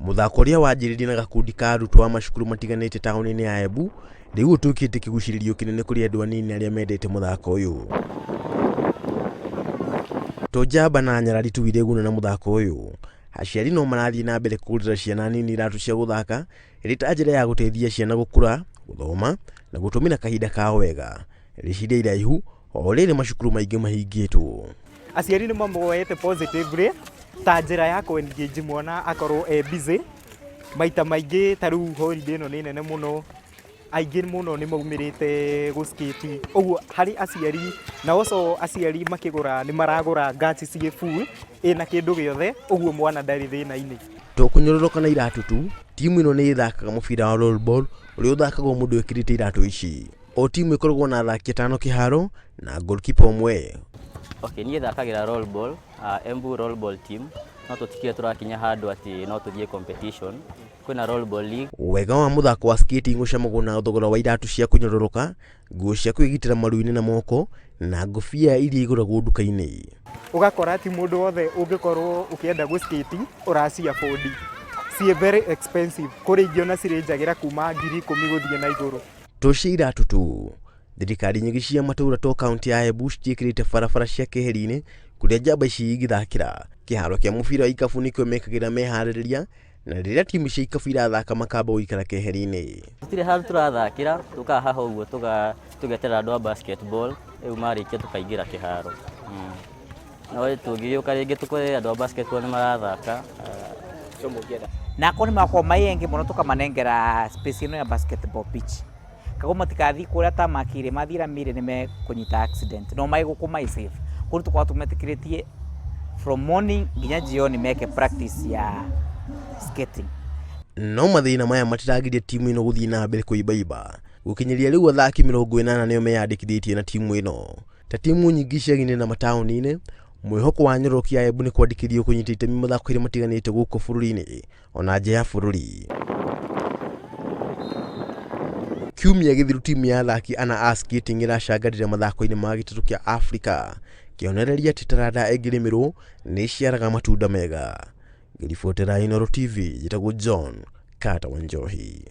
Muthako uria wanjiririe na gakundi ka arutwo a macukuru matiganite tauni-ini ya Embu riu utukite kiguciririo kinene kuri andu anini aria mendete muthako uyu. Tojamba na Nyarari tuire guna na muthako uyu. Aciari no marathie na mbere kugurira ciana nini iratu cia guthaka iri ta njira ya guteithia ciana gukura, guthoma na gutumira kahinda kao wega. Riciria iraihu o riri macukuru maingi mahingitwo. Aciari ni mamoete positively ta njira ya ku engage mwana akorwo busy. Maita maingi ta riu holiday no ni nene muno, aingĩ muno ni maumirite guskiti uguo hari aciari na oso aciari makigura ni maragura ngati cie full ina kindu giothe uguo mwana ndari thina-ini. Tukunyururuka na iratu tu, timu ino ni ithakaga mubira wa rollball uria uthakagwo mundu ekirite iratu ici. O timu ikoragwo na athaki 5 kiharo na goalkeeper umwe. Okay, ni thakagira rollball, Embu rollball team. No tutikire turakinya handu ati no tuthie competition. Kwina rollball league. Wega wa muthako wa skating ucamagwo na thogora wa iratu cia kunyururuka, nguo cia kwigitira maru-ini na moko na ngofia iria iguragwo nduka-ini. Ugakora ati mundu wothe ungikorwo ukienda gu skating uracia bodi. Sie very expensive. Kuri ingĩ ona cirinjagira kuma 10,000 guthie na iguru. Toci iratu tu. Thirikari nyingi cia matura to kaunti ya Embu ciikirite barabara cia keheri-ini kuria njamba ici igithakira. Kiharo kia mubira wa ikabu nikio mekagira mehaririria na riria timu cia ikabu irathaka makamba guikara keheri-ini. Tutire handu turathakira tukahaha uguo tugeterera andu a basketball riu marikia tukaingira kiharo. No tugiuka ringi tukore andu a basketball ni marathaka na ko ni mako mayengi muno tukamanengera space ino ya basketball pitch. Kago matikathi kuria ta makire mathira mire ni me kunyita accident no mai gukuma safe kuri tukwa tumetikiritie from morning nginya jioni meke practice ya skating. No mathina maya matiragiria timu ino guthie na mbere kuibaiba. Gukinyiria riu athaki 80 nio meyandikithitie na timu ino. Ta timu nyingi ciagine na matauni-ini, mwihoko wa Nyoroki ya Embu ni kwandikithio kunyita itemi mathako-ini matiganite guku bururi-ini ona nja ya bururi. Kiumia githiru timu ya athaki ana a skating iracangarire mathako-ini ma gitatu kia Africa kionereria ati taranda ingirimirwo ni ciaraga matunda mega. Ngiribotera Inooro TV, jitagwo John Kata Wanjohi.